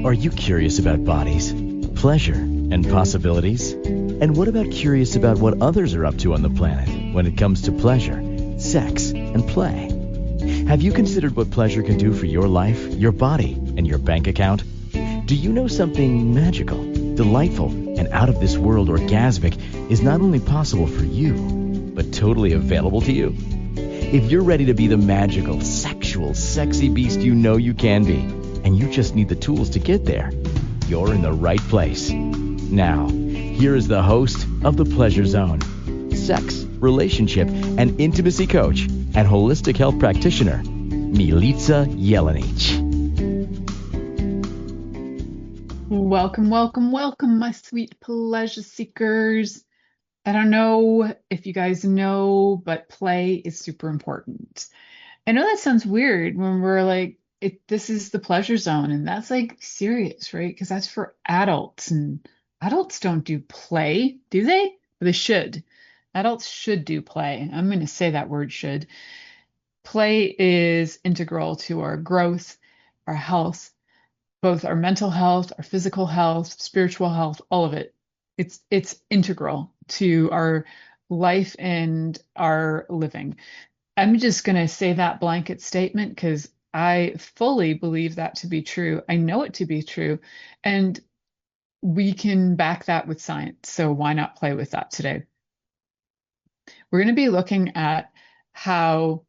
Are you curious about bodies, pleasure, and possibilities? And what about curious about what others are up to on the planet when it comes to pleasure, sex, and play? Have you considered what pleasure can do for your life, your body, and your bank account? Do you know something magical, delightful, and out of this world orgasmic is not only possible for you, but totally available to you? If you're ready to be the magical, sexual, sexy beast you know you can be, and you just need the tools to get there, you're in the right place. Now, here is the host of The Pleasure Zone, sex, relationship, and intimacy coach and Holistic Health Practitioner, Milica Jelenic. Welcome, welcome, welcome, my sweet pleasure seekers. I don't know if you guys know, but play is super important. I know that sounds weird when we're like, this is the pleasure zone, and that's like serious, right? Because that's for adults, and adults don't do play, do they? They should. Adults should do play. I'm going to say that word should. Play is integral to our growth, our health, both our mental health, our physical health, spiritual health, all of it. It's integral to our life and our living. I'm just going to say that blanket statement because I fully believe that to be true. I know it to be true. And we can back that with science. So why not play with that today? We're going to be looking at how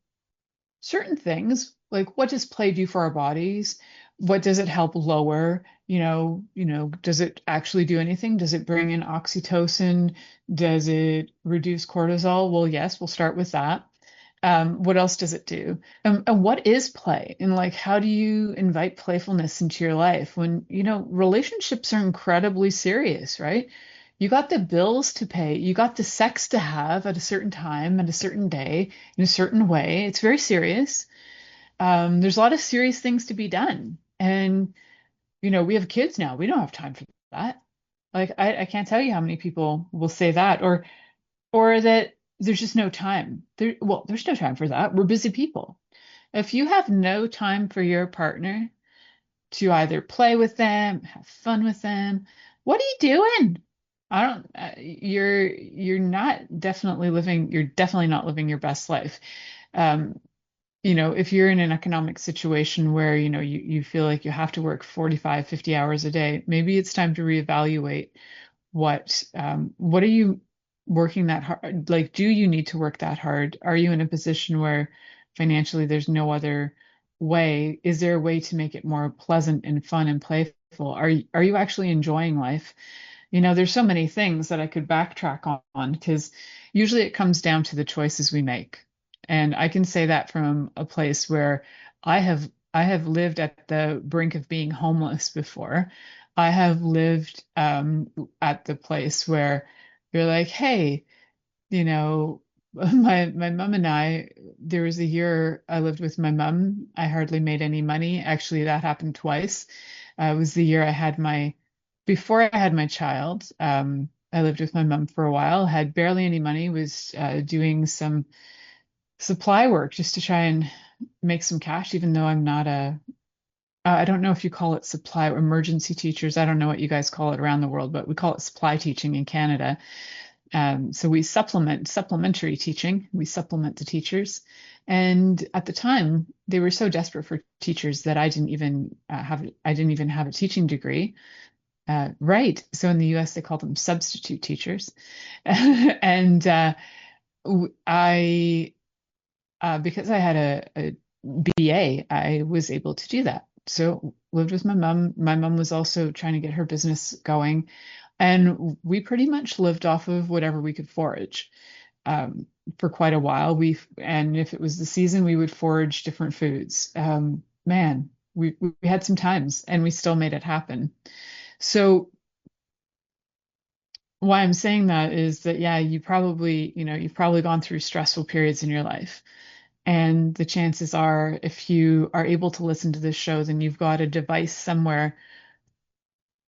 certain things, like what does play do for our bodies? What does it help lower? Does it actually do anything? Does it bring in oxytocin? Does it reduce cortisol? Well, yes, we'll start with that. What else does it do? And what is play? And like, how do you invite playfulness into your life when, relationships are incredibly serious, right? You got the bills to pay. You got the sex to have at a certain time, at a certain day, in a certain way. It's very serious. There's a lot of serious things to be done. And, we have kids now. We don't have time for that. Like, I can't tell you how many people will say that, or that there's just no time. There's no time for that. We're busy people. If you have no time for your partner to either play with them, have fun with them, what are you doing? I don't, you're definitely not living your best life. If you're in an economic situation where, you feel like you have to work 45, 50 hours a day, maybe it's time to reevaluate what are you working that hard? Like, do you need to work that hard? Are you in a position where financially there's no other way? Is there a way to make it more pleasant and fun and playful? Are you actually enjoying life? There's so many things that I could backtrack on because usually it comes down to the choices we make. And I can say that from a place where I have lived at the brink of being homeless before. I have lived at the place where you're like, hey, my mom and I, there was a year I lived with my mom. I hardly made any money. Actually, that happened twice. It was the year before I had my child. I lived with my mom for a while, had barely any money, was doing some supply work just to try and make some cash, even though I'm not I don't know if you call it supply or emergency teachers. I don't know what you guys call it around the world, but we call it supply teaching in Canada. So we supplementary teaching. We supplement the teachers. And at the time, they were so desperate for teachers that I didn't even have a teaching degree. Right. So in the US, they call them substitute teachers. And I because I had a BA, I was able to do that. So lived with my mom. My mom was also trying to get her business going, and we pretty much lived off of whatever we could forage for quite a while. And if it was the season, we would forage different foods. Man, we had some times, and we still made it happen. So why I'm saying that is that, yeah, you've probably gone through stressful periods in your life. And the chances are, if you are able to listen to this show, then you've got a device somewhere.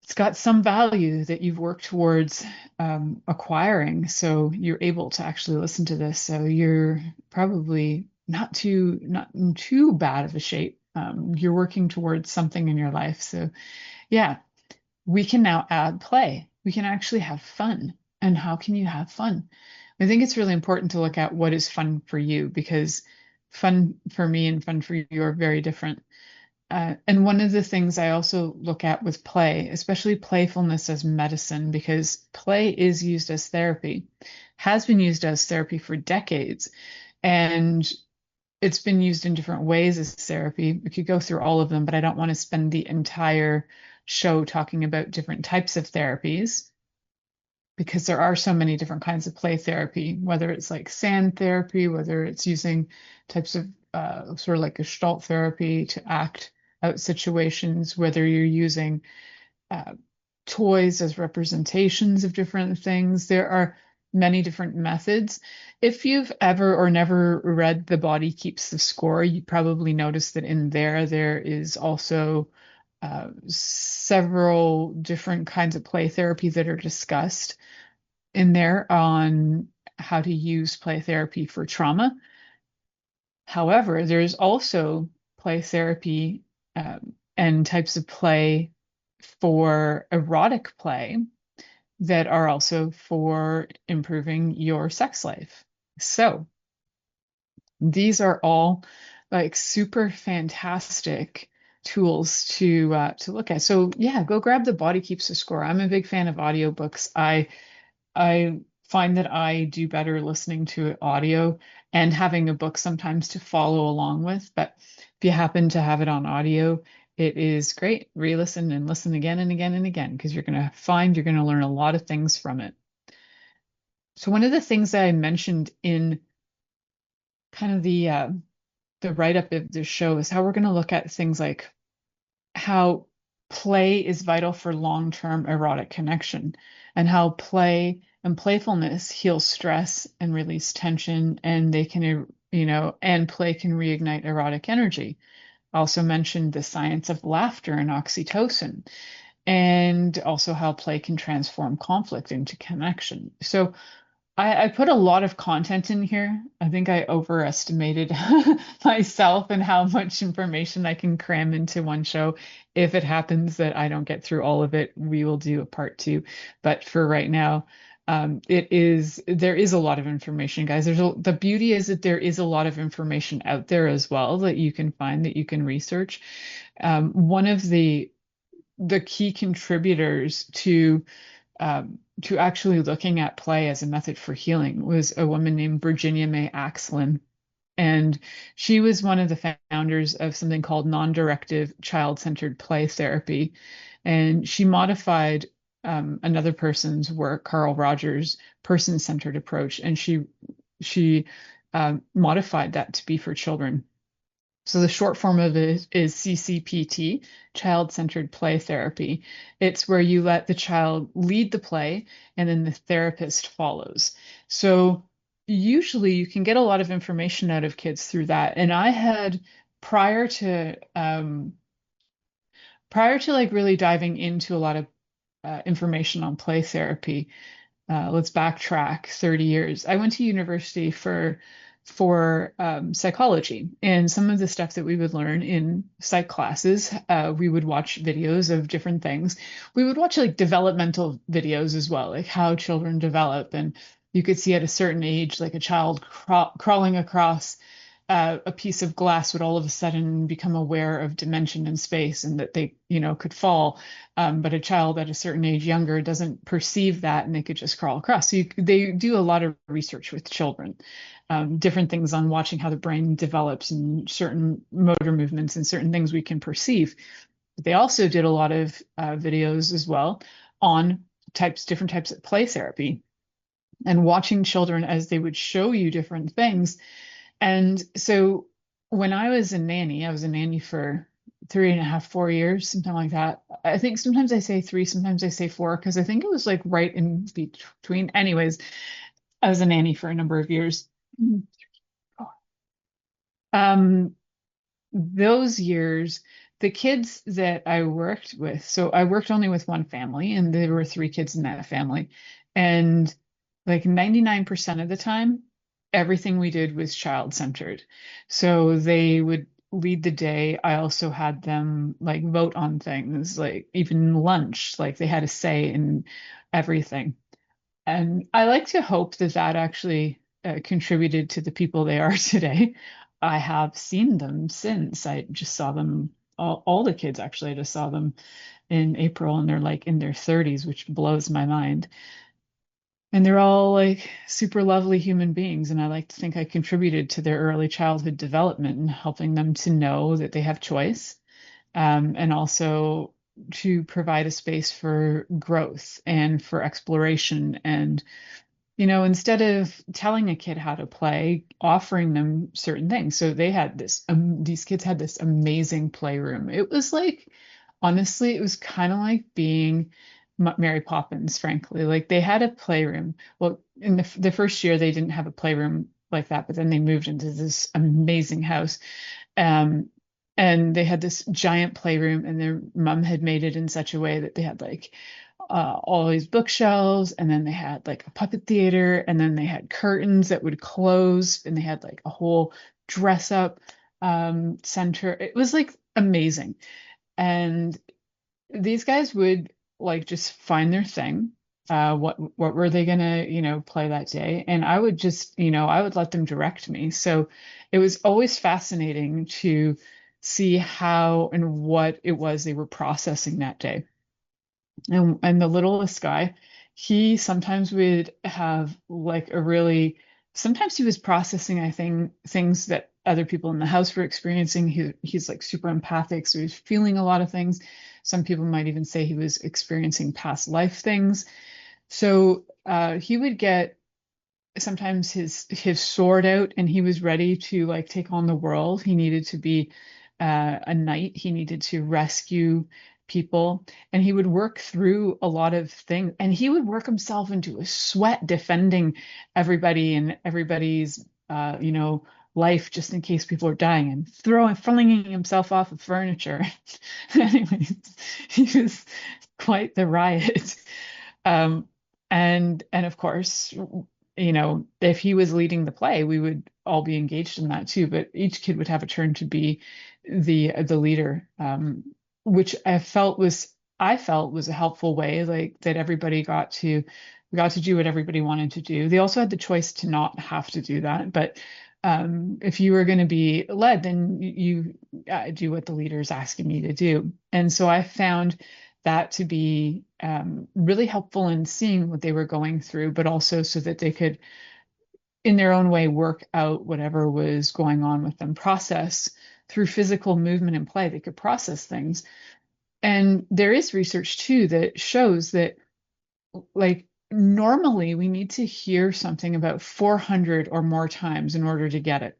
It's got some value that you've worked towards acquiring. So you're able to actually listen to this. So you're probably not in too bad of a shape You're working towards something in your life. So yeah, we can now add play. We can actually have fun. And how can you have fun? I think it's really important to look at what is fun for you, because fun for me and fun for you are very different. And one of the things I also look at with play, especially playfulness as medicine, because play is used as therapy, has been used as therapy for decades. And it's been used in different ways as therapy. We could go through all of them, but I don't want to spend the entire show talking about different types of therapies, because there are so many different kinds of play therapy, whether it's like sand therapy, whether it's using types of sort of like Gestalt therapy to act out situations, whether you're using uh, toys as representations of different things. There are many different methods. If you've ever or never read The Body Keeps the Score, you probably noticed that in there is also several different kinds of play therapy that are discussed in there on how to use play therapy for trauma. However, there's also play therapy and types of play for erotic play that are also for improving your sex life. So these are all like super fantastic tools to look at. So yeah, go grab The Body Keeps the Score. I'm a big fan of audiobooks. I find that I do better listening to audio and having a book sometimes to follow along with. But if you happen to have it on audio, it is great. Re-listen and listen again and again and again, because you're going to find you're going to learn a lot of things from it. So one of the things that I mentioned in kind of the write-up of the show is how we're going to look at things like how play is vital for long-term erotic connection, and how play and playfulness heal stress and release tension, and they can, and play can reignite erotic energy. I also mentioned the science of laughter and oxytocin, and also how play can transform conflict into connection. So I put a lot of content in here. I think I overestimated myself and how much information I can cram into one show. If it happens that I don't get through all of it, we will do a part two. But for right now, there is a lot of information, guys. The beauty is that there is a lot of information out there as well that you can find, that you can research. One of the key contributors to actually looking at play as a method for healing was a woman named Virginia May Axlin. And she was one of the founders of something called non-directive child-centered play therapy. And she modified another person's work, Carl Rogers' person-centered approach, and she modified that to be for children. So the short form of it is CCPT, child-centered play therapy. It's where you let the child lead the play and then the therapist follows. So usually you can get a lot of information out of kids through that. And I had prior to like really diving into a lot of information on play therapy, let's backtrack 30 years. I went to university for psychology, and some of the stuff that we would learn in psych classes, we would watch videos of different things. We would watch like developmental videos as well, like how children develop, and you could see at a certain age, like a child crawling across a piece of glass would all of a sudden become aware of dimension and space, and that they, could fall. But a child at a certain age younger doesn't perceive that, and they could just crawl across. So they do a lot of research with children, different things on watching how the brain develops and certain motor movements and certain things we can perceive. But they also did a lot of videos as well on different types of play therapy, and watching children as they would show you different things. And so when I was a nanny for 3.5, 4 years, something like that. I think sometimes I say 3, sometimes I say 4, because I think it was like right in between. Anyways, I was a nanny for a number of years. Those years, the kids that I worked with, so I worked only with one family, and there were 3 kids in that family. And like 99% of the time, everything we did was child-centered. So they would lead the day, I also had them like vote on things, like even lunch, like they had a say in everything. And I like to hope that that actually contributed to the people they are today. I have seen them since. I just saw them, all the kids actually, I just saw them in April and they're like in their 30s, which blows my mind. And they're all like super lovely human beings. And I like to think I contributed to their early childhood development and helping them to know that they have choice, and also to provide a space for growth and for exploration. And instead of telling a kid how to play, offering them certain things. So they had these kids had this amazing playroom. It was like, honestly, it was kind of like being Mary Poppins, frankly. Like they had a playroom. Well, in the first year, they didn't have a playroom like that, but then they moved into this amazing house. Um, and they had this giant playroom, and their mom had made it in such a way that they had like all these bookshelves, and then they had like a puppet theater, and then they had curtains that would close, and they had like a whole dress up center. It was like amazing. And these guys would like just find their thing. What were they gonna, play that day? And I would just, I would let them direct me. So it was always fascinating to see how and what it was they were processing that day. And the littlest guy, he sometimes would have like a really, sometimes he was processing, I think, things that other people in the house were experiencing. He's like super empathic, so he's feeling a lot of things. Some people might even say he was experiencing past life things. So he would get sometimes his sword out, and he was ready to like take on the world. He needed to be a knight. He needed to rescue people, and he would work through a lot of things, and he would work himself into a sweat defending everybody and everybody's life, just in case people are dying, and flinging himself off of furniture. Anyways, he was quite the riot. um and of course, if he was leading the play, we would all be engaged in that too. But each kid would have a turn to be the leader, which I felt was a helpful way, like that everybody got to do what everybody wanted to do. They also had the choice to not have to do that, but if you were going to be led, then you do what the leader is asking you to do. And so I found that to be really helpful in seeing what they were going through, but also so that they could, in their own way, work out whatever was going on with them, process through physical movement and play. They could process things. And there is research too that shows that, like, normally we need to hear something about 400 or more times in order to get it.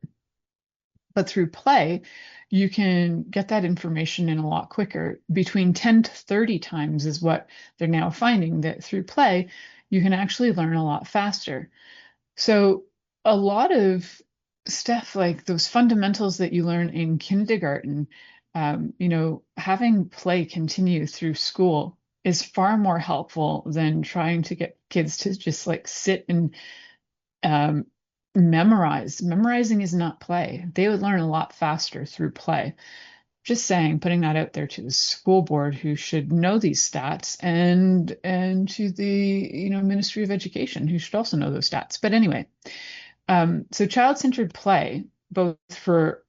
But through play, you can get that information in a lot quicker. Between 10 to 30 times is what they're now finding, that through play, you can actually learn a lot faster. So a lot of stuff like those fundamentals that you learn in kindergarten, having play continue through school is far more helpful than trying to get kids to just like sit and um, memorize. Memorizing is not play. They would learn a lot faster through play. Just saying, putting that out there to the school board, who should know these stats, and to the Ministry of Education, who should also know those stats. But anyway, so child-centered play, both for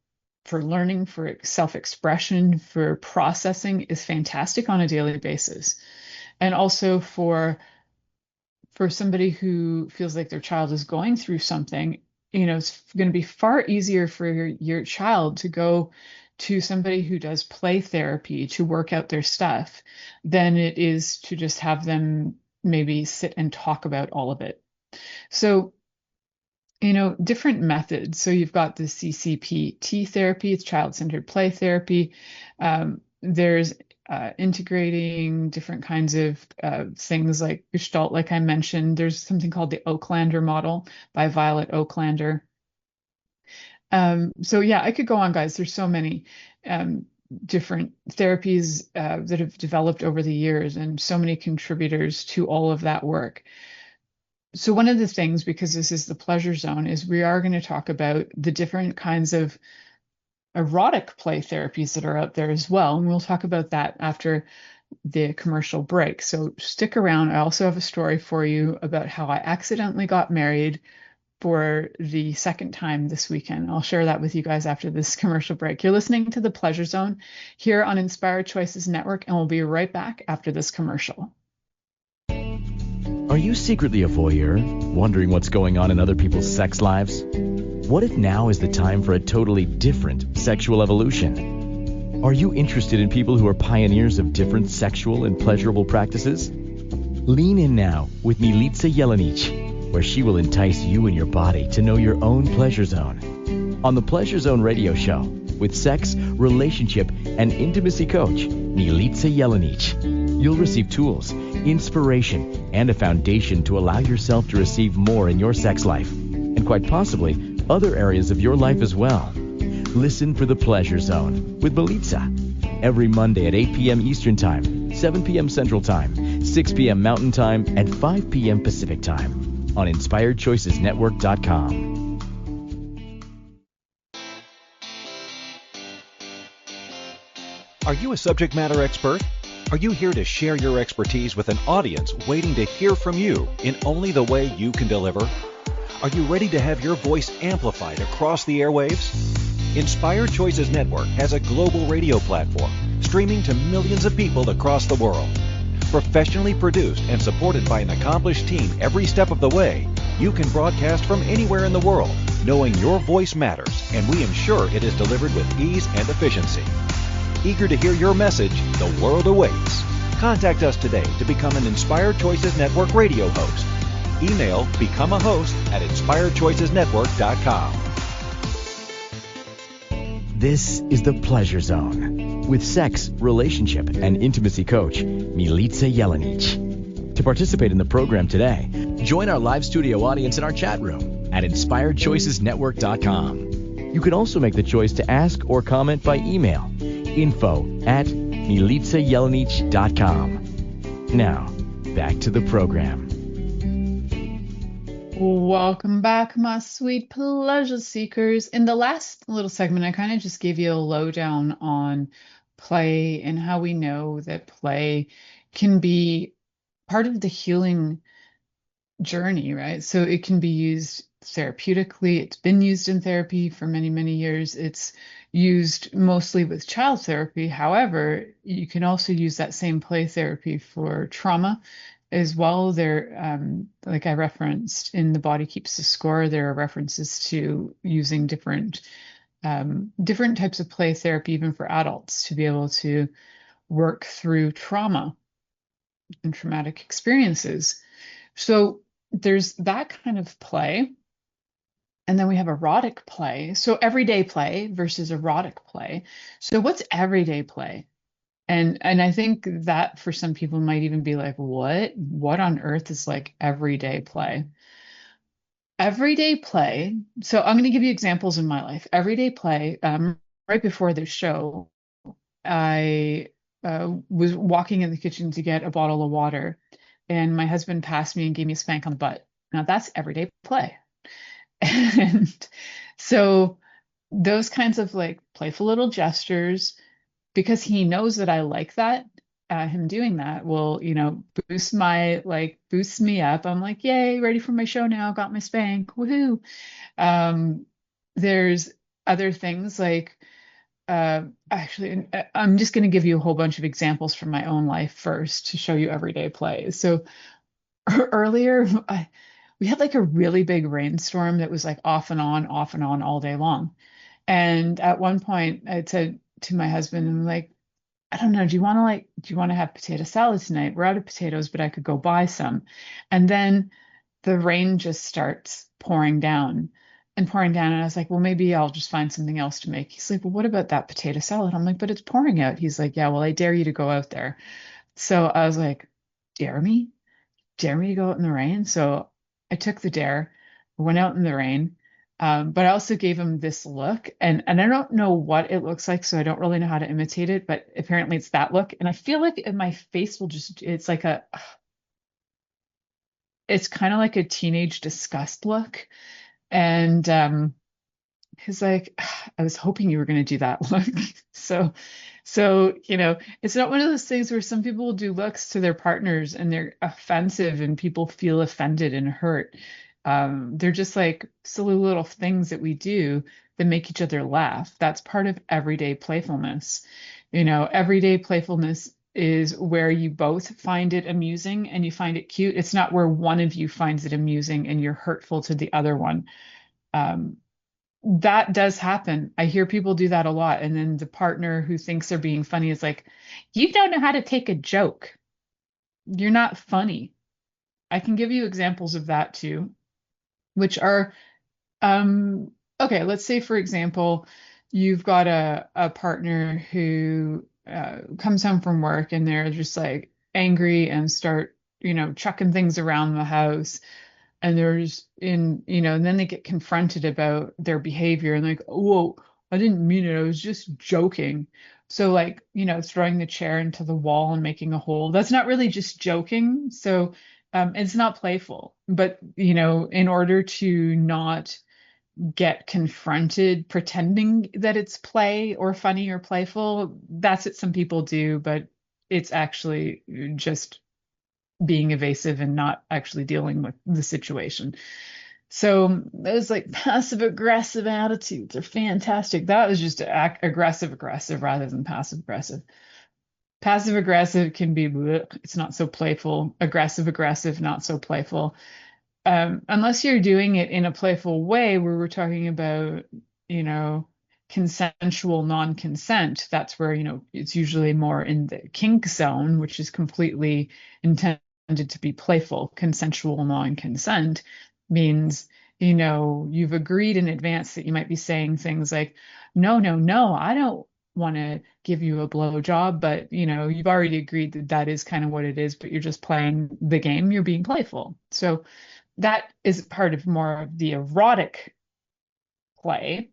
learning, for self-expression, for processing, is fantastic on a daily basis, and also for somebody who feels like their child is going through something, it's going to be far easier for your child to go to somebody who does play therapy to work out their stuff than it is to just have them maybe sit and talk about all of it. So, different methods. So you've got the CCPT therapy, it's child-centered play therapy. There's integrating different kinds of things like Gestalt, like I mentioned. There's something called the Oaklander model by Violet Oaklander. So yeah, I could go on, guys. There's so many different therapies that have developed over the years, and so many contributors to all of that work. So one of the things, because this is the pleasure zone, is we are going to talk about the different kinds of erotic play therapies that are out there as well. And we'll talk about that after the commercial break. So stick around. I also have a story for you about how I accidentally got married for the second time this weekend. I'll share that with you guys after this commercial break. You're listening to The Pleasure Zone here on Inspired Choices Network, and we'll be right back after this commercial. Are you secretly a voyeur, wondering what's going on in other people's sex lives? What if now is the time for a totally different sexual evolution? Are you interested in people who are pioneers of different sexual and pleasurable practices? Lean in now with Milica Jelenic, where she will entice you and your body to know your own pleasure zone. On the Pleasure Zone radio show, with sex, relationship, and intimacy coach, Milica Jelenic, you'll receive tools, inspiration, and a foundation to allow yourself to receive more in your sex life, and quite possibly other areas of your life as well. Listen for The Pleasure Zone with Milica every Monday at 8 p.m. Eastern Time, 7 p.m. Central Time, 6 p.m. Mountain Time, and 5 p.m. Pacific Time on InspiredChoicesNetwork.com. Are you a subject matter expert? Are you here to share your expertise with an audience waiting to hear from you in only the way you can deliver? Are you ready to have your voice amplified across the airwaves? Inspired Choices Network has a global radio platform streaming to millions of people across the world. Professionally produced and supported by an accomplished team every step of the way, you can broadcast from anywhere in the world, knowing your voice matters, and we ensure it is delivered with ease and efficiency. Eager to hear your message, the world awaits. Contact us today to become an Inspired Choices Network radio host. Email become a host at inspiredchoicesnetwork.com. This is The Pleasure Zone with sex, relationship, and intimacy coach, Milica Jelenic. To participate in the program today, join our live studio audience in our chat room at inspiredchoicesnetwork.com. You can also make the choice to ask or comment by email, info@milicajelenic.com. Now, back to the program. Welcome back, my sweet pleasure seekers. In the last little segment, I kind of just gave you a lowdown on play and how we know that play can be part of the healing journey, right? So it can be used therapeutically. It's been used in therapy for many, many years. It's used mostly with child therapy. However, you can also use that same play therapy for trauma as well. There, like I referenced in The Body Keeps the Score, there are references to using different types of play therapy, even for adults, to be able to work through trauma and traumatic experiences. So there's that kind of play. And then we have erotic play. So everyday play versus erotic play. So what's everyday play? And I think that for some people might even be like, what on earth is like everyday play? Everyday play. So I'm going to give you examples in my life. Everyday play. Right before the show, I was walking in the kitchen to get a bottle of water, and my husband passed me and gave me a spank on the butt. Now that's everyday play. And so those kinds of like playful little gestures, because he knows that I like that, him doing that will, boost me up. I'm like, yay, ready for my show now. Got my spank. Woohoo. There's other things like, actually, I'm just going to give you a whole bunch of examples from my own life first to show you everyday play. So earlier, we had like a really big rainstorm that was like off and on all day long. And at one point I said to my husband, I'm like, I don't know, do you want to have potato salad tonight? We're out of potatoes, but I could go buy some. And then the rain just starts pouring down and pouring down. And I was like, well, maybe I'll just find something else to make. He's like, well, what about that potato salad? I'm like, but it's pouring out. He's like, yeah, well, I dare you to go out there. So I was like, dare me? Dare me to go out in the rain? So I took the dare, went out in the rain. But I also gave him this look, and I don't know what it looks like, so I don't really know how to imitate it, but apparently it's that look. And I feel like my face will it's kind of like a teenage disgust look. And He's like, I was hoping you were going to do that look. So, it's not one of those things where some people will do looks to their partners and they're offensive and people feel offended and hurt. They're just like silly little things that we do that make each other laugh. That's part of everyday playfulness. Everyday playfulness is where you both find it amusing and you find it cute. It's not where one of you finds it amusing and you're hurtful to the other one. That does happen. I hear people do that a lot. And then the partner who thinks they're being funny is like, you don't know how to take a joke. You're not funny. I can give you examples of that too, which are, okay, let's say, for example, you've got a partner who comes home from work and they're just like angry and start, chucking things around the house. And and then they get confronted about their behavior and like, whoa, I didn't mean it. I was just joking. So like, throwing the chair into the wall and making a hole, that's not really just joking. So it's not playful. But, in order to not get confronted pretending that it's play or funny or playful, that's what some people do, but it's actually just being evasive and not actually dealing with the situation. So those like passive aggressive attitudes are fantastic. That was just aggressive rather than passive aggressive. Passive aggressive can be, it's not so playful. Aggressive, not so playful. Unless you're doing it in a playful way where we're talking about, consensual non-consent, that's where, it's usually more in the kink zone, which is completely intended to be playful. Consensual non-consent means, you've agreed in advance that you might be saying things like, no, I don't want to give you a blowjob, but you've already agreed that that is kind of what it is, but you're just playing the game, you're being playful. So that is part of more of the erotic play.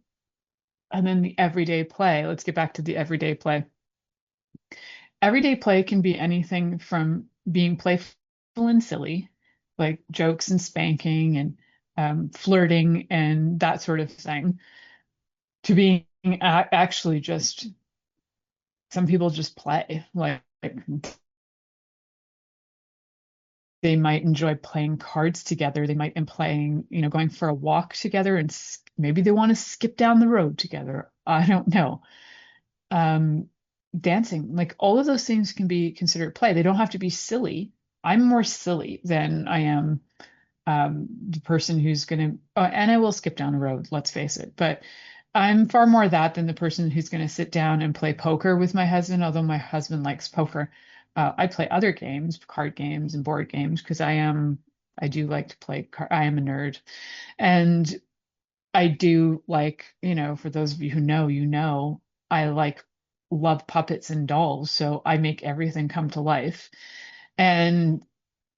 And then the everyday play, let's get back to the everyday play. Everyday play can be anything from being playful and silly, like jokes and spanking and flirting and that sort of thing, to being actually just, some people just play. Like they might enjoy playing cards together. They might be playing, going for a walk together, and maybe they want to skip down the road together. I don't know. Dancing, like all of those things can be considered play. They don't have to be silly. I'm more silly than I am the person who's going to, and I will skip down the road, let's face it. But I'm far more that than the person who's going to sit down and play poker with my husband, although my husband likes poker. I play other games, card games and board games, because I do like to play, I am a nerd. And I do like, for those of you who know, I love puppets and dolls. So I make everything come to life. And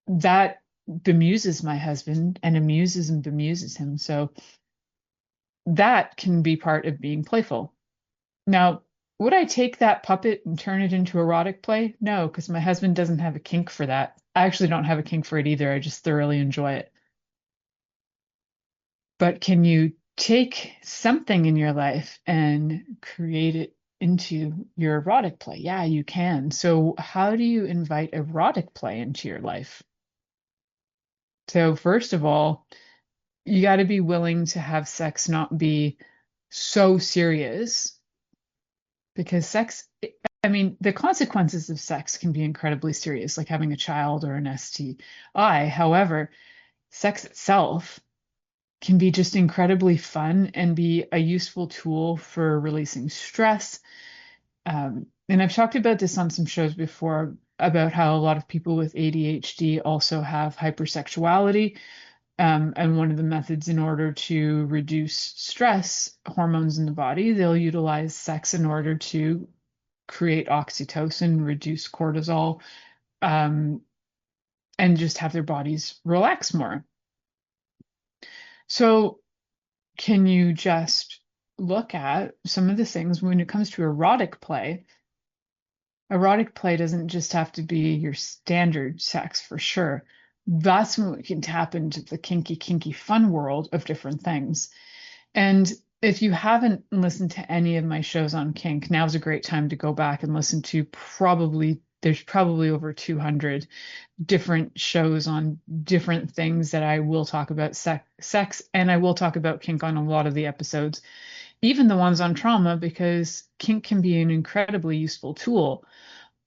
that bemuses my husband and amuses and bemuses him. So that can be part of being playful. Now, would I take that puppet and turn it into erotic play? No, because my husband doesn't have a kink for that. I actually don't have a kink for it either. I just thoroughly enjoy it. But can you take something in your life and create it into your erotic play? Yeah, you can. So how do you invite erotic play into your life? So first of all, you got to be willing to have sex not be so serious, because sex, I mean, the consequences of sex can be incredibly serious, like having a child or an STI. However, sex itself can be just incredibly fun and be a useful tool for releasing stress. And I've talked about this on some shows before about how a lot of people with ADHD also have hypersexuality. And one of the methods in order to reduce stress hormones in the body, they'll utilize sex in order to create oxytocin, reduce cortisol, and just have their bodies relax more. So can you just look at some of the things when it comes to erotic play? Erotic play doesn't just have to be your standard sex, for sure. That's when we can tap into the kinky fun world of different things. And if you haven't listened to any of my shows on kink, now's a great time to go back and listen to there's probably over 200 different shows on different things that I will talk about sex, and I will talk about kink on a lot of the episodes, even the ones on trauma, because kink can be an incredibly useful tool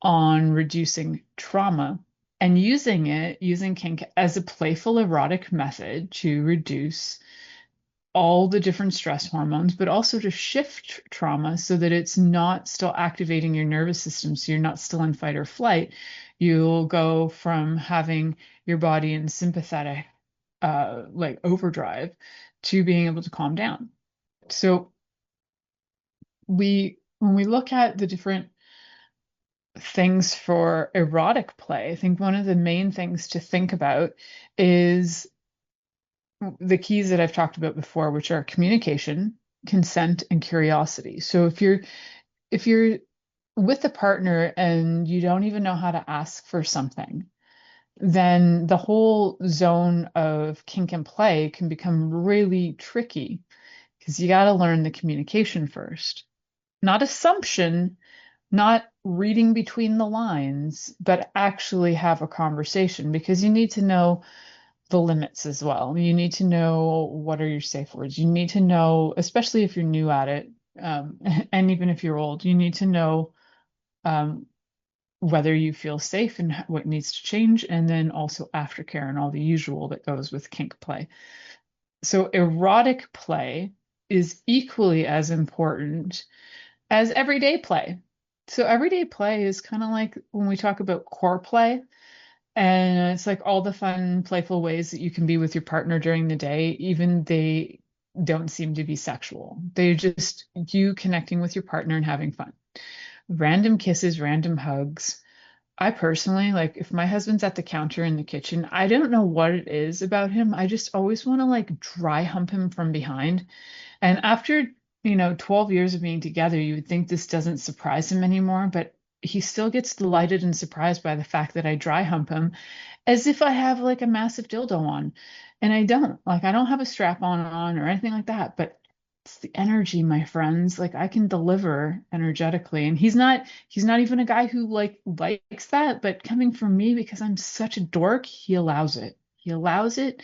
on reducing trauma and using kink as a playful erotic method to reduce all the different stress hormones, but also to shift trauma so that it's not still activating your nervous system. So you're not still in fight or flight. You'll go from having your body in sympathetic, like overdrive, to being able to calm down. So when we look at the different things for erotic play, I think one of the main things to think about is the keys that I've talked about before, which are communication, consent, and curiosity. So if you're with a partner and you don't even know how to ask for something, then the whole zone of kink and play can become really tricky because you got to learn the communication first. Not assumption, not reading between the lines, but actually have a conversation, because you need to know the limits as well. You need to know what are your safe words. You need to know, especially if you're new at it, and even if you're old, you need to know whether you feel safe and what needs to change, and then also aftercare and all the usual that goes with kink play. So erotic play is equally as important as everyday play. So everyday play is kind of like when we talk about core play, and it's like all the fun, playful ways that you can be with your partner during the day, even they don't seem to be sexual. They're just you connecting with your partner and having fun. Random kisses, random hugs. I personally, like if my husband's at the counter in the kitchen, I don't know what it is about him. I just always want to like dry hump him from behind. And after, 12 years of being together, you would think this doesn't surprise him anymore, but he still gets delighted and surprised by the fact that I dry hump him as if I have like a massive dildo on. And I don't. Like I don't have a strap on or anything like that, but it's the energy, my friends. Like I can deliver energetically. And he's not even a guy who like likes that, but coming from me because I'm such a dork, he allows it. He allows it.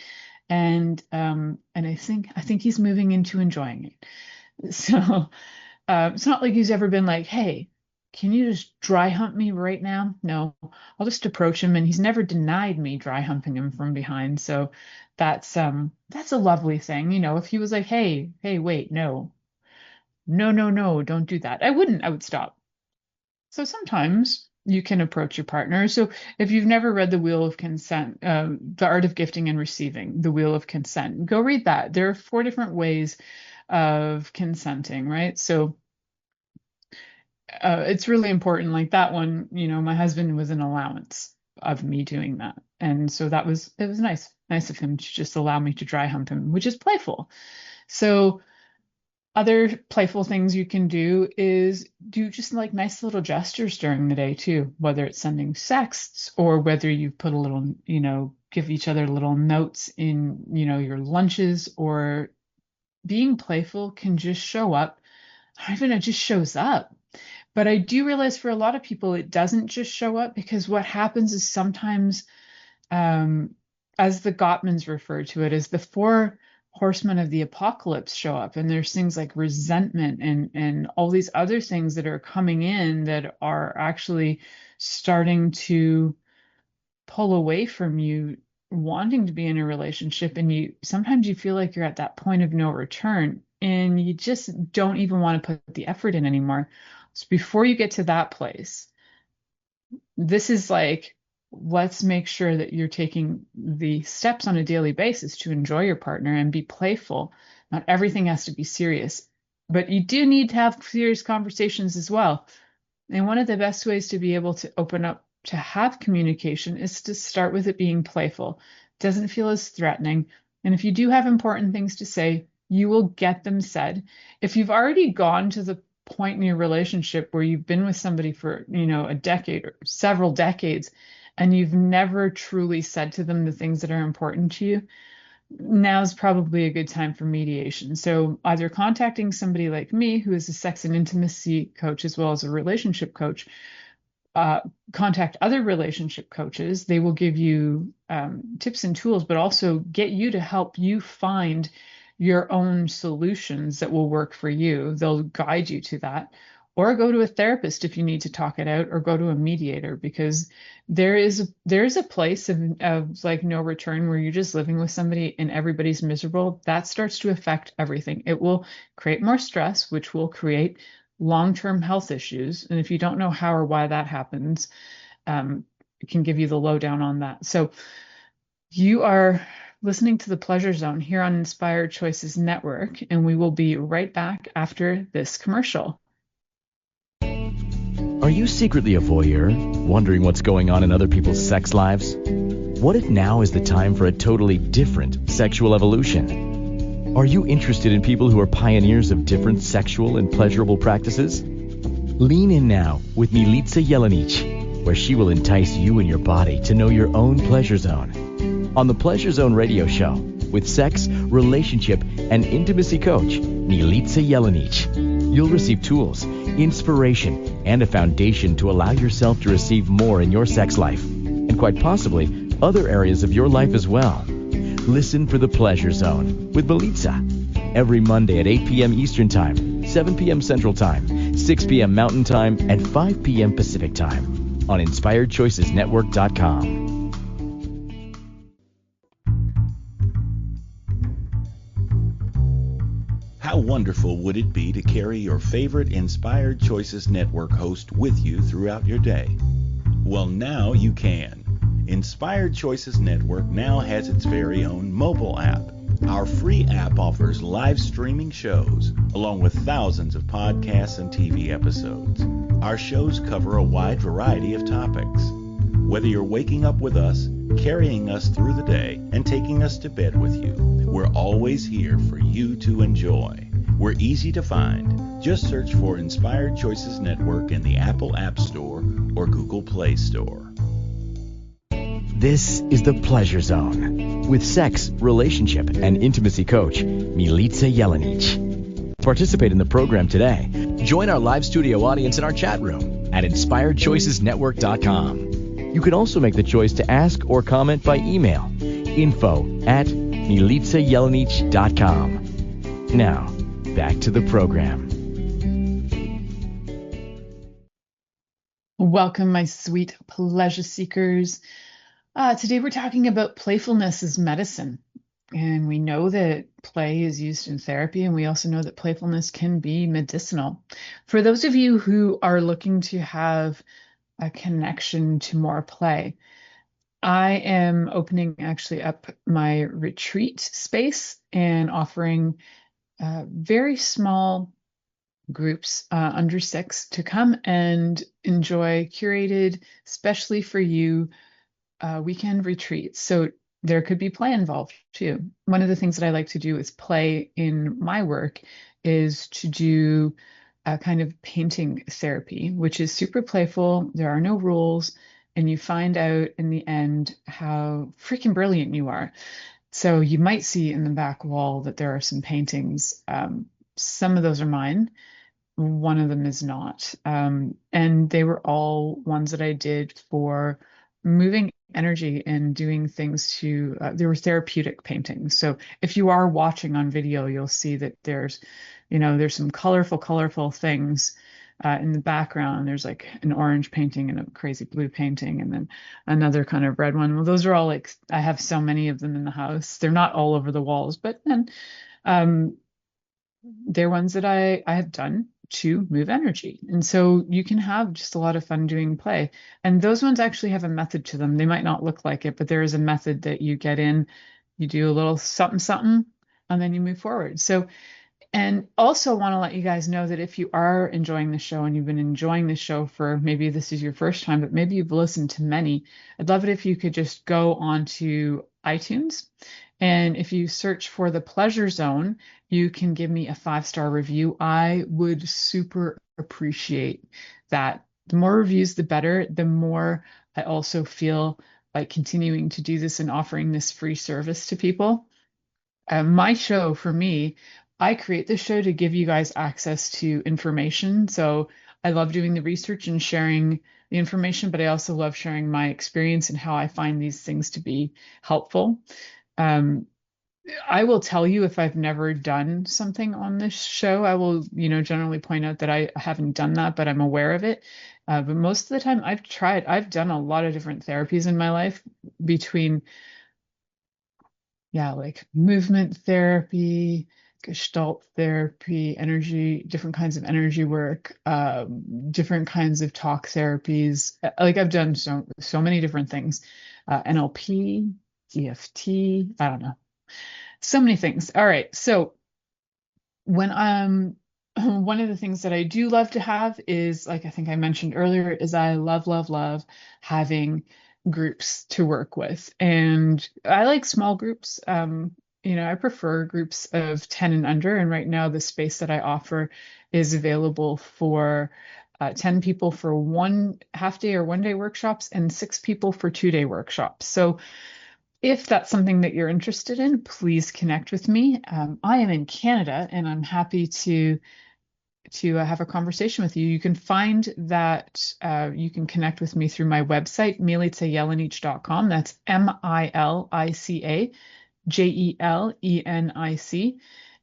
And I think he's moving into enjoying it. So it's not like he's ever been like, hey, can you just dry hump me right now? No, I'll just approach him, and he's never denied me dry humping him from behind. So that's a lovely thing. If he was like, hey, wait, no, no, no, no, don't do that. I would stop. So sometimes you can approach your partner. So if you've never read The Wheel of Consent, The Art of Gifting and Receiving, The Wheel of Consent, go read that. There are 4 different ways of consenting, right? So it's really important. Like that one, my husband was an allowance of me doing that. And so it was nice of him to just allow me to dry hump him, which is playful. So other playful things you can do is do just like nice little gestures during the day too, whether it's sending texts or whether you put a little, give each other little notes in, your lunches, or being playful can just show up. I don't even know, it just shows up. But I do realize for a lot of people, it doesn't just show up, because what happens is sometimes, as the Gottmans refer to it, as the 4 horsemen of the apocalypse show up, and there's things like resentment and all these other things that are coming in that are actually starting to pull away from you wanting to be in a relationship, and sometimes you feel like you're at that point of no return and you just don't even want to put the effort in anymore. So before you get to that place, this is like, let's make sure that you're taking the steps on a daily basis to enjoy your partner and be playful. Not everything has to be serious, but you do need to have serious conversations as well. And one of the best ways to be able to open up to have communication is to start with it being playful. It doesn't feel as threatening. And if you do have important things to say, you will get them said. If you've already gone to the point in your relationship where you've been with somebody for, a decade or several decades, and you've never truly said to them the things that are important to you, now's probably a good time for mediation. So either contacting somebody like me, who is a sex and intimacy coach as well as a relationship coach, contact other relationship coaches. They will give you tips and tools, but also get you to help you find your own solutions that will work for you. They'll guide you to that. Or go to a therapist if you need to talk it out, or go to a mediator, because there's a place of like no return where you're just living with somebody and everybody's miserable. That starts to affect everything. It will create more stress, which will create long-term health issues. And if you don't know how or why that happens, it can give you the lowdown on that. So you are listening to the Pleasure Zone here on Inspired Choices Network, and we will be right back after this commercial. Are you secretly a voyeur, wondering what's going on in other people's sex lives? What if now is the time for a totally different sexual evolution? Are you interested in people who are pioneers of different sexual and pleasurable practices? Lean in now with Milica Jelenic, where she will entice you and your body to know your own pleasure zone. On the Pleasure Zone radio show, with sex, relationship, and intimacy coach, Milica Jelenic, you'll receive tools, inspiration, and a foundation to allow yourself to receive more in your sex life, and quite possibly other areas of your life as well. Listen for the Pleasure Zone with Milica every Monday at 8 p.m. Eastern Time, 7 p.m. Central Time, 6 p.m. Mountain Time, and 5 p.m. Pacific Time on InspiredChoicesNetwork.com. How wonderful would it be to carry your favorite Inspired Choices Network host with you throughout your day? Well, now you can. Inspired Choices Network now has its very own mobile app. Our free app offers live streaming shows, along with thousands of podcasts and TV episodes. Our shows cover a wide variety of topics. Whether you're waking up with us, carrying us through the day, and taking us to bed with you, we're always here for you to enjoy. We're easy to find. Just search for Inspired Choices Network in the Apple App Store or Google Play Store. This is the Pleasure Zone with sex, relationship, and intimacy coach, Milica Jelenic. Participate in the program today. Join our live studio audience in our chat room at InspiredChoicesNetwork.com. You can also make the choice to ask or comment by email, info@MilicaJelenic.com. Now, back to the program. Welcome, my sweet pleasure seekers. Today we're talking about playfulness as medicine. And we know that play is used in therapy, and we also know that playfulness can be medicinal. For those of you who are looking to have a connection to more play, I am opening actually up my retreat space and offering very small groups under 6 to come and enjoy curated, especially for you, weekend retreats. So there could be play involved too. One of the things that I like to do is play in my work is to do a kind of painting therapy, which is super playful. There are no rules, and you find out in the end how freaking brilliant you are. So you might see in the back wall that there are some paintings. Some of those are mine. One of them is not. And they were all ones that I did for moving energy and doing things to, they were therapeutic paintings. So if you are watching on video, you'll see that there's some colorful things in the background. There's like an orange painting and a crazy blue painting, and then another kind of red one. Well, those are all like, I have so many of them in the house. They're not all over the walls, but then they're ones that I have done to move energy. And so you can have just a lot of fun doing play. And those ones actually have a method to them. They might not look like it, but there is a method that you get in, you do a little something, and then you move forward. So, and also want to let you guys know that if you are enjoying the show and you've been enjoying the show for, maybe this is your first time, but maybe you've listened to many, I'd love it if you could just go onto iTunes. And if you search for the Pleasure Zone, you can give me a 5-star review. I would super appreciate that. The more reviews, the better. The more I also feel like continuing to do this and offering this free service to people. My show, for me, I create the show to give you guys access to information. So I love doing the research and sharing the information, but I also love sharing my experience and how I find these things to be helpful. Um, I will tell you if I've never done something on this show. I will, generally point out that I haven't done that, but I'm aware of it. But most of the time I've done a lot of different therapies in my life between, yeah, like movement therapy, gestalt therapy, energy, different kinds of energy work, different kinds of talk therapies. Like I've done so many different things. NLP, EFT, I don't know. So many things. All right. So when one of the things that I do love to have is, like I think I mentioned earlier, is I love having groups to work with. And I like small groups. I prefer groups of 10 and under. And right now the space that I offer is available for 10 people for 1 half-day or 1-day workshops and 6 people for 2-day workshops. So if that's something that you're interested in, please connect with me. I am in Canada, and I'm happy to have a conversation with you. You can find that you can connect with me through my website, milicajelenic.com. That's MILICAJELENIC,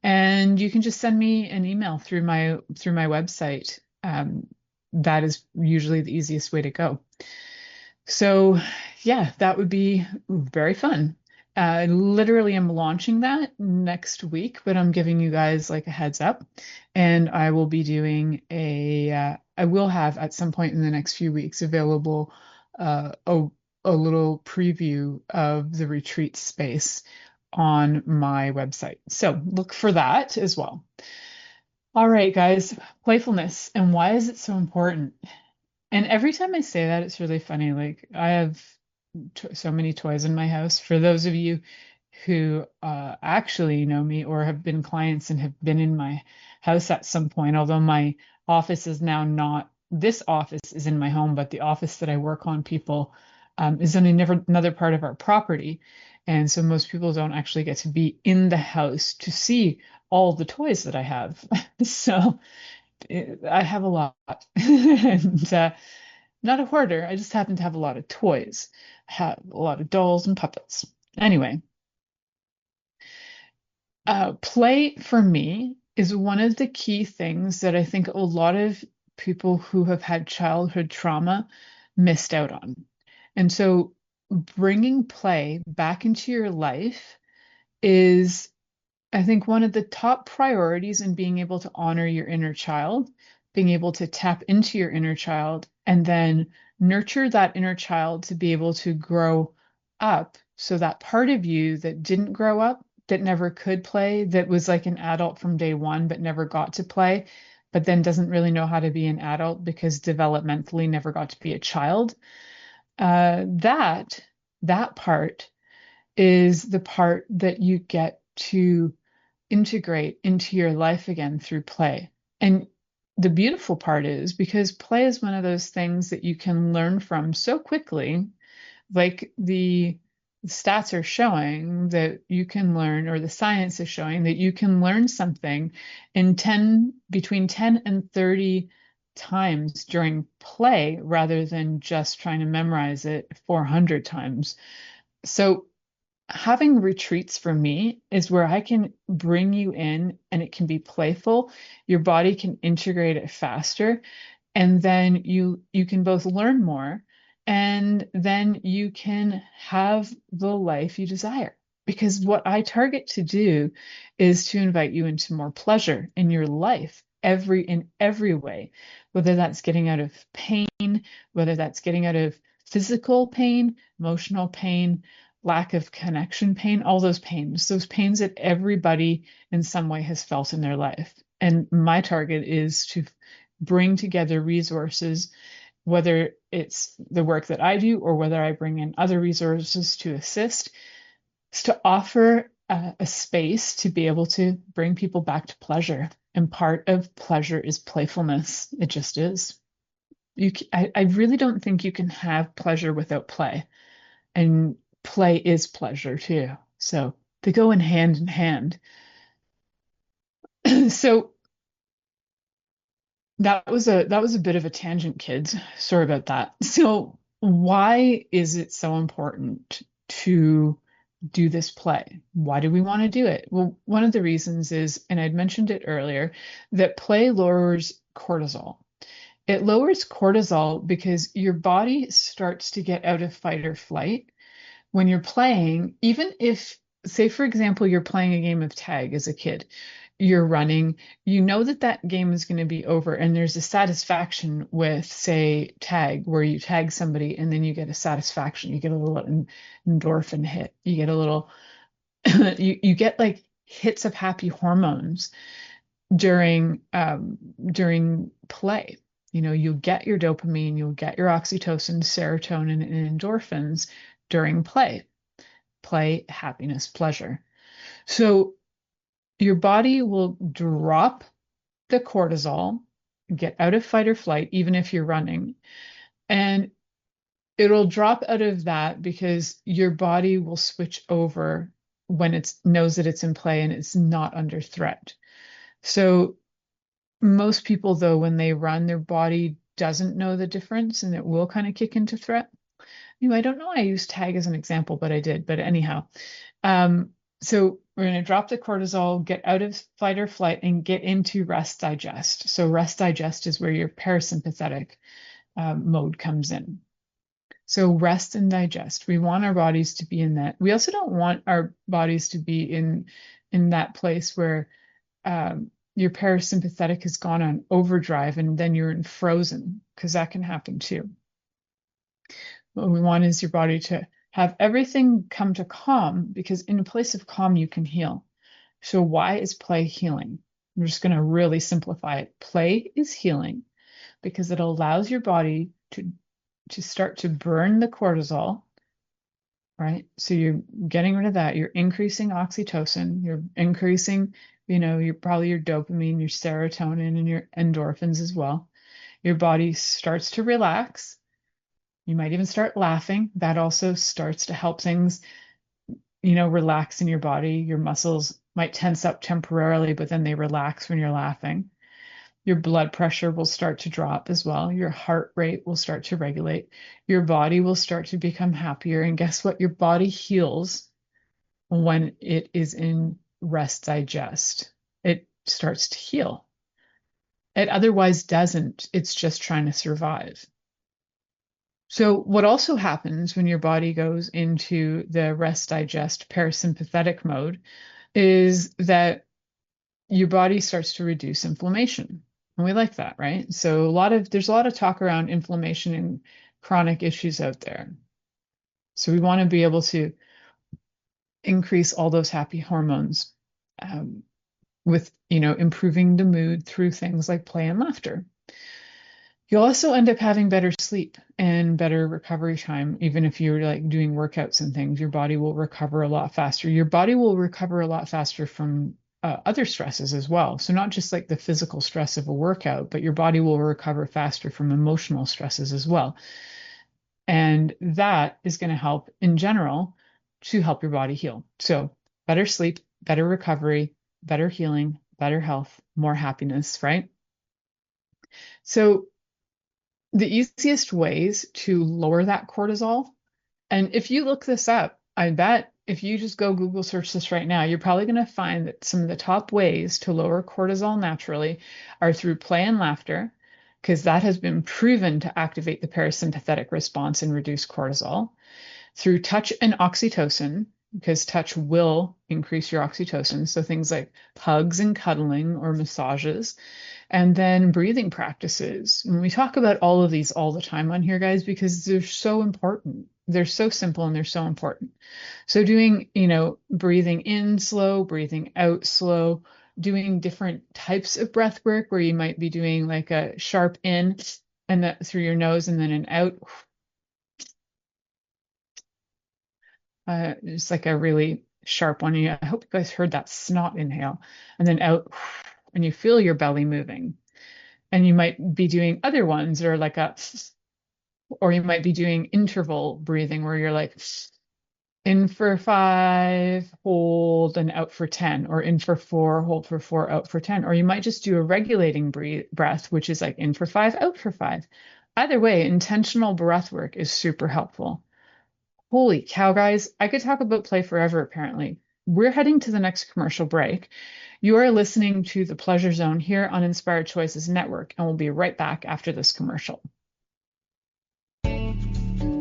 and you can just send me an email through my website. That is usually the easiest way to go. So yeah, that would be very fun. Literally, I'm launching that next week, but I'm giving you guys like a heads up. And I will be doing I will have at some point in the next few weeks available a little preview of the retreat space on my website. So look for that as well. All right, guys, playfulness and why is it so important? And every time I say that, it's really funny. Like I have so many toys in my house. For those of you who actually know me or have been clients and have been in my house at some point, although my office is now not, this office is in my home, but the office that I work on people is on another part of our property. And so most people don't actually get to be in the house to see all the toys that I have. So I have a lot. And not a hoarder. I just happen to have a lot of toys. I have a lot of dolls and puppets. Anyway, play for me is one of the key things that I think a lot of people who have had childhood trauma missed out on. And so bringing play back into your life is, I think, one of the top priorities in being able to honor your inner child, being able to tap into your inner child, and then nurture that inner child to be able to grow up. So that part of you that didn't grow up, that never could play, that was like an adult from day one, but never got to play, but then doesn't really know how to be an adult because developmentally never got to be a child. That part is the part that you get to integrate into your life again through play. And the beautiful part is because play is one of those things that you can learn from so quickly, like the stats are showing that you can learn, or the science is showing that you can learn something in between 10 and 30 times during play rather than just trying to memorize it 400 times. So having retreats for me is where I can bring you in and it can be playful. Your body can integrate it faster. And then you can both learn more and then you can have the life you desire. Because what I target to do is to invite you into more pleasure in your life in every way, whether that's getting out of pain, whether that's getting out of physical pain, emotional pain, lack of connection pain, all those pains that everybody in some way has felt in their life. And my target is to bring together resources, whether it's the work that I do or whether I bring in other resources to assist, is to offer a space to be able to bring people back to pleasure. And part of pleasure is playfulness. It just is. I really don't think you can have pleasure without play. And play is pleasure too. So They go in hand. So that was a bit of a tangent, kids. Sorry about that. So why is it so important to do this play? Why do we want to do it? Well, one of the reasons is, and I'd mentioned it earlier, that play lowers cortisol. It lowers cortisol because your body starts to get out of fight or flight when you're playing, even if, say, for example, you're playing a game of tag as a kid, you're running, you know that that game is going to be over, and there's a satisfaction with, say, tag, where you tag somebody and then you get a satisfaction. You get a little endorphin hit. You get a little, you get like hits of happy hormones during play. You know, you'll get your dopamine, you'll get your oxytocin, serotonin, and endorphins during play. Play, happiness, pleasure. So your body will drop the cortisol, get out of fight or flight, even if you're running. And it'll drop out of that because your body will switch over when it knows that it's in play and it's not under threat. So most people, though, when they run, their body doesn't know the difference and it will kind of kick into threat. You know, I don't know why I used tag as an example, but I did. But anyhow, so we're going to drop the cortisol, get out of fight or flight, and get into rest digest. So rest digest is where your parasympathetic mode comes in. So rest and digest. We want our bodies to be in that. We also don't want our bodies to be in that place where your parasympathetic has gone on overdrive and then you're in frozen, because that can happen too. What we want is your body to have everything come to calm, because in a place of calm, you can heal. So why is play healing? I'm just going to really simplify it. Play is healing because it allows your body to start to burn the cortisol, right? So you're getting rid of that. You're increasing oxytocin. You're increasing, your probably your dopamine, your serotonin, and your endorphins as well. Your body starts to relax. You might even start laughing. That also starts to help things, relax in your body. Your muscles might tense up temporarily, but then they relax when you're laughing. Your blood pressure will start to drop as well. Your heart rate will start to regulate. Your body will start to become happier. And guess what? Your body heals when it is in rest digest. It starts to heal. It otherwise doesn't. It's just trying to survive. So what also happens when your body goes into the rest digest parasympathetic mode is that your body starts to reduce inflammation. And we like that, right? So there's a lot of talk around inflammation and chronic issues out there. So we want to be able to increase all those happy hormones with, improving the mood through things like play and laughter. You'll also end up having better sleep and better recovery time. Even if you're like doing workouts and things, your body will recover a lot faster. Your body will recover a lot faster from other stresses as well. So not just like the physical stress of a workout, but your body will recover faster from emotional stresses as well. And that is going to help in general to help your body heal. So better sleep, better recovery, better healing, better health, more happiness, right? So the easiest ways to lower that cortisol, and if you look this up, I bet if you just go Google search this right now, you're probably going to find that some of the top ways to lower cortisol naturally are through play and laughter, because that has been proven to activate the parasympathetic response and reduce cortisol, through touch and oxytocin, because touch will increase your oxytocin. So things like hugs and cuddling or massages, and then breathing practices. And we talk about all of these all the time on here, guys, because they're so important. They're so simple and they're so important. So doing, breathing in slow, breathing out slow, doing different types of breath work where you might be doing like a sharp in and that through your nose and then an out. Just like a really sharp one. I hope you guys heard that snot inhale, and then out, and you feel your belly moving. And you might be doing other ones that are like or you might be doing interval breathing where you're like In for 5, hold, and out for 10, or in for 4, hold for 4, out for 10. Or you might just do a regulating breath, which is like in for 5, out for 5. Either way, intentional breath work is super helpful. Holy cow, guys. I could talk about play forever, apparently. We're heading to the next commercial break. You are listening to The Pleasure Zone here on Inspired Choices Network, and we'll be right back after this commercial.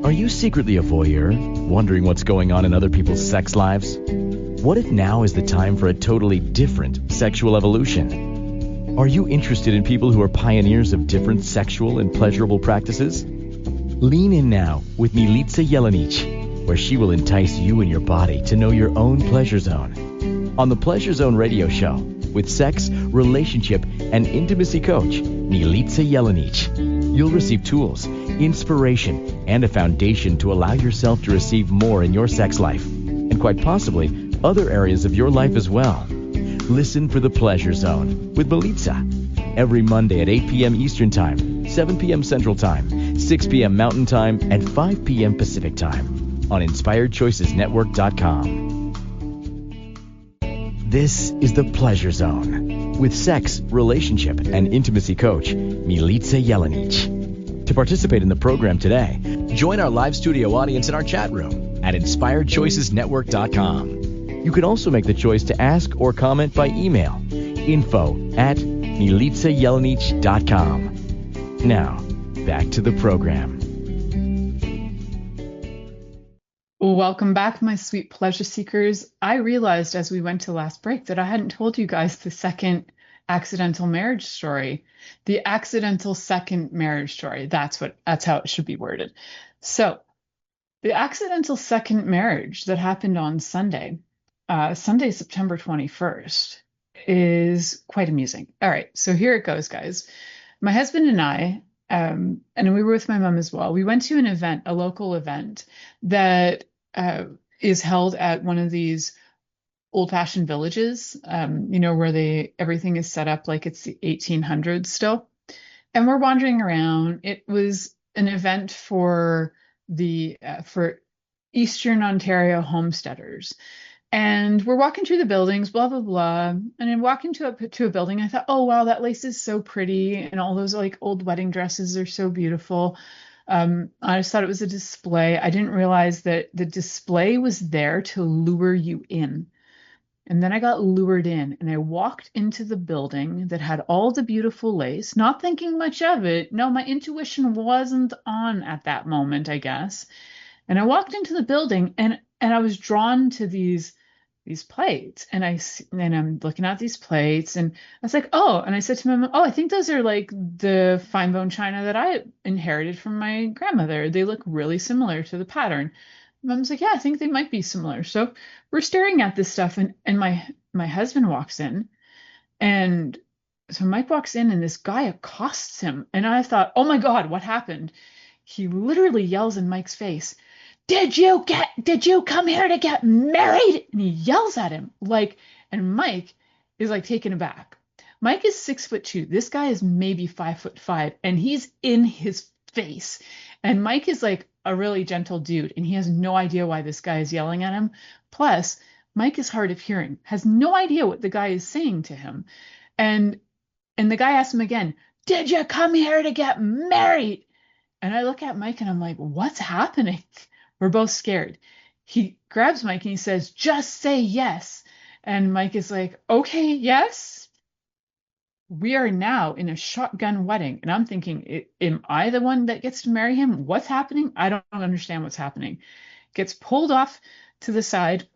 Are you secretly a voyeur, wondering what's going on in other people's sex lives? What if now is the time for a totally different sexual evolution? Are you interested in people who are pioneers of different sexual and pleasurable practices? Lean in now with Milica Jelenic, where she will entice you and your body to know your own pleasure zone. On the Pleasure Zone radio show, with sex, relationship, and intimacy coach, Milica Jelenic, you'll receive tools, inspiration, and a foundation to allow yourself to receive more in your sex life, and quite possibly other areas of your life as well. Listen for The Pleasure Zone with Milica every Monday at 8 p.m. Eastern Time, 7 p.m. Central Time, 6 p.m. Mountain Time, and 5 p.m. Pacific Time on InspiredChoicesNetwork.com. This is The Pleasure Zone with sex, relationship, and intimacy coach, Milica Jelenic. To participate in the program today, join our live studio audience in our chat room at InspiredChoicesNetwork.com. You can also make the choice to ask or comment by email, info@MilicaJelenic.com. Now, back to the program. Welcome back, my sweet pleasure seekers. I realized as we went to last break that I hadn't told you guys the second accidental marriage story. The accidental second marriage story. That's how it should be worded. So the accidental second marriage that happened on Sunday, September 21st, is quite amusing. All right, so here it goes, guys. My husband and I, and we were with my mom as well, we went to an event, a local event that is held at one of these old-fashioned villages, where everything is set up like it's the 1800s still. And we're wandering around. It was an event for Eastern Ontario homesteaders. And we're walking through the buildings, blah, blah, blah. And then walking to a building, I thought, oh, wow, that lace is so pretty. And all those like old wedding dresses are so beautiful. I just thought it was a display. I didn't realize that the display was there to lure you in. And then I got lured in and I walked into the building that had all the beautiful lace, not thinking much of it. No, my intuition wasn't on at that moment, I guess. And I walked into the building and I was drawn to these plates, and I'm looking at these plates, and I was like, oh, and I said to my mom, oh, I think those are like the fine bone china that I inherited from my grandmother. They look really similar to the pattern. Mom's like, yeah, I think they might be similar. So we're staring at this stuff, and my husband walks in, and so Mike walks in, and this guy accosts him, and I thought, oh my God, what happened? He literally yells in Mike's face, did you come here to get married? And he yells at him and Mike is like taken aback. Mike is 6'2". This guy is maybe 5'5", and he's in his face. And Mike is like a really gentle dude, and he has no idea why this guy is yelling at him. Plus, Mike is hard of hearing, has no idea what the guy is saying to him. And the guy asks him again, did you come here to get married? And I look at Mike and I'm like, what's happening? We're both scared. He grabs Mike and he says, just say yes. And Mike is like, okay, yes. We are now in a shotgun wedding. And I'm thinking, am I the one that gets to marry him? What's happening? I don't understand what's happening. Gets pulled off to the side.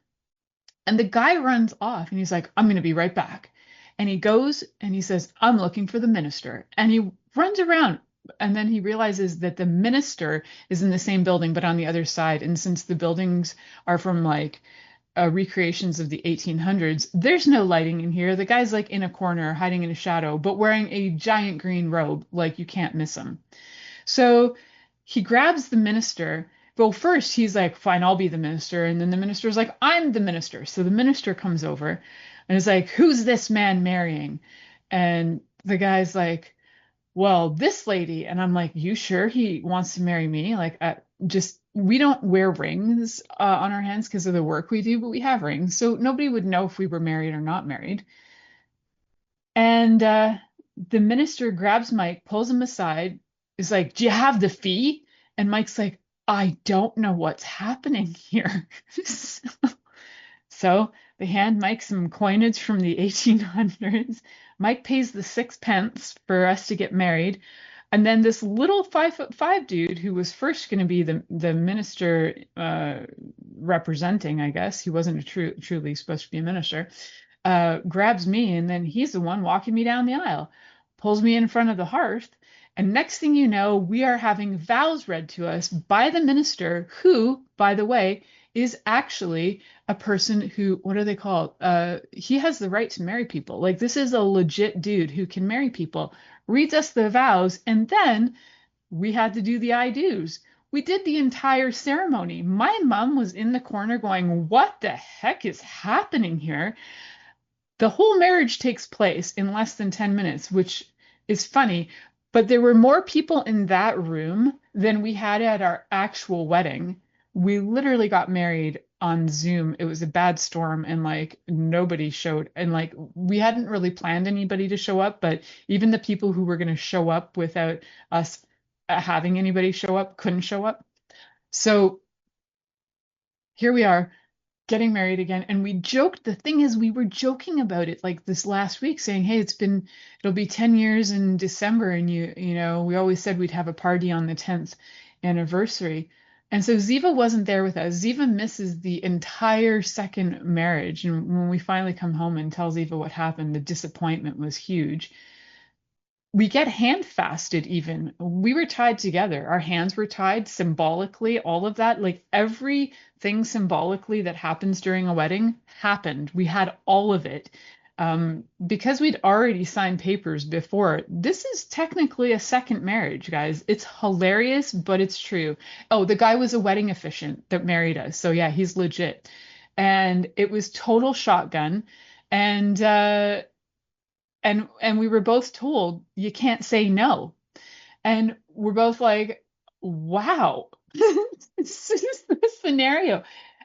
And the guy runs off and he's like, I'm going to be right back. And he goes and he says, I'm looking for the minister. And he runs around. And then he realizes that the minister is in the same building, but on the other side. And since the buildings are from like recreations of the 1800s, there's no lighting in here. The guy's like in a corner, hiding in a shadow, but wearing a giant green robe. Like you can't miss him. So he grabs the minister. Well, first he's like, fine, I'll be the minister. And then the minister's like, I'm the minister. So the minister comes over and is like, who's this man marrying? And the guy's like, well, this lady. And I'm like, you sure he wants to marry me? Like, we don't wear rings on our hands because of the work we do, but we have rings. So nobody would know if we were married or not married. And the minister grabs Mike, pulls him aside, is like, do you have the fee? And Mike's like, I don't know what's happening here. So they hand Mike some coinage from the 1800s. Mike pays the 6 pence for us to get married. And then this little 5'5" dude who was first going to be the minister representing, I guess, he wasn't truly supposed to be a minister, grabs me, and then he's the one walking me down the aisle, pulls me in front of the hearth. And next thing you know, we are having vows read to us by the minister, who, by the way, is actually a person who, what are they called? He has the right to marry people. Like, this is a legit dude who can marry people. Reads us the vows, and then we had to do the I do's. We did the entire ceremony. My mom was in the corner going, what the heck is happening here? The whole marriage takes place in less than 10 minutes, which is funny, but there were more people in that room than we had at our actual wedding. We literally got married on Zoom. It was a bad storm, and like nobody showed, and like we hadn't really planned anybody to show up, but even the people who were going to show up without us having anybody show up couldn't show up. So here we are, getting married again. And we joked, the thing is, we were joking about it like this last week, saying, hey, it'll be 10 years in December. And you know, we always said we'd have a party on the 10th anniversary. And so Ziva wasn't there with us. Ziva misses the entire second marriage. And when we finally come home and tell Ziva what happened, the disappointment was huge. We get hand fasted even. We were tied together. Our hands were tied symbolically, all of that. Like everything symbolically that happens during a wedding happened. We had all of it. Because we'd already signed papers before. This is technically a second marriage, guys. It's hilarious, but it's true. Oh, the guy was a wedding officiant that married us. So yeah, he's legit. And it was total shotgun. And we were both told you can't say no. And we're both like, wow, this is the scenario.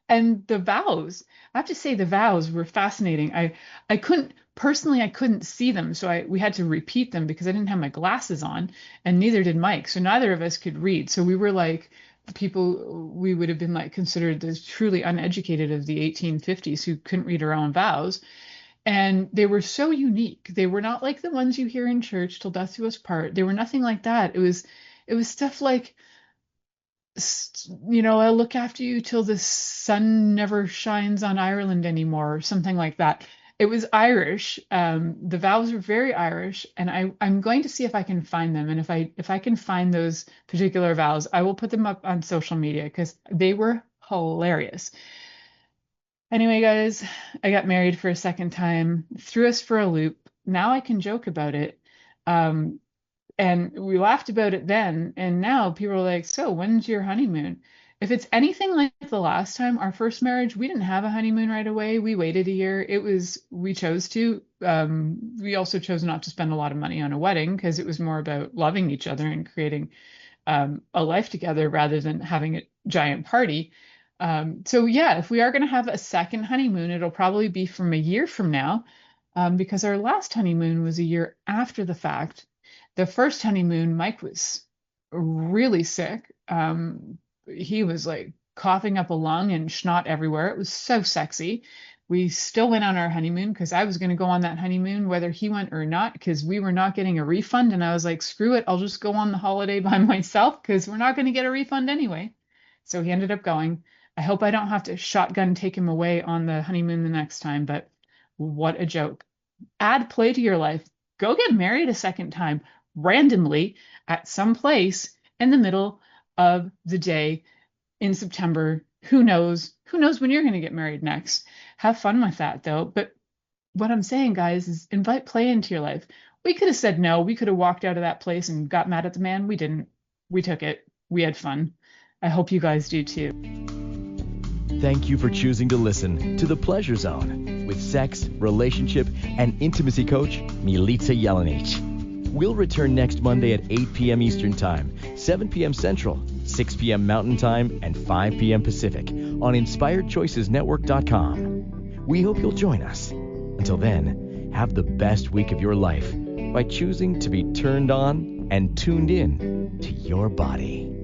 And the vows, I have to say the vows were fascinating. I couldn't see them. So we had to repeat them because I didn't have my glasses on, and neither did Mike. So neither of us could read. So we were like people, we would have been like considered the truly uneducated of the 1850s who couldn't read our own vows. And they were so unique. They were not like the ones you hear in church, till death do us part. They were nothing like that. It was stuff like, you know, I'll look after you till the sun never shines on Ireland anymore, or something like that. It was Irish. The vows were very Irish, and I'm going to see if I can find them. And if I can find those particular vows, I will put them up on social media because they were hilarious. Anyway, guys, I got married for a second time, threw us for a loop. Now I can joke about it. And we laughed about it then. And now people are like, so when's your honeymoon? If it's anything like the last time, our first marriage, we didn't have a honeymoon right away. We waited a year. We chose to. We also chose not to spend a lot of money on a wedding because it was more about loving each other and creating a life together rather than having a giant party. So yeah, if we are going to have a second honeymoon, it'll probably be from a year from now, because our last honeymoon was a year after the fact. The first honeymoon, Mike was really sick. He was like coughing up a lung and snot everywhere. It was so sexy. We still went on our honeymoon because I was going to go on that honeymoon whether he went or not, because we were not getting a refund. And I was like, screw it, I'll just go on the holiday by myself because we're not going to get a refund anyway. So he ended up going. I hope I don't have to shotgun take him away on the honeymoon the next time, but what a joke. Add play to your life. Go get married a second time randomly at some place in the middle of the day in September. Who knows? Who knows when you're going to get married next? Have fun with that, though. But what I'm saying, guys, is invite play into your life. We could have said no. We could have walked out of that place and got mad at the man. We didn't. We took it. We had fun. I hope you guys do too. Thank you for choosing to listen to The Pleasure Zone with sex, relationship, and intimacy coach, Milica Jelenic. We'll return next Monday at 8 p.m. Eastern Time, 7 p.m. Central, 6 p.m. Mountain Time, and 5 p.m. Pacific on InspiredChoicesNetwork.com. We hope you'll join us. Until then, have the best week of your life by choosing to be turned on and tuned in to your body.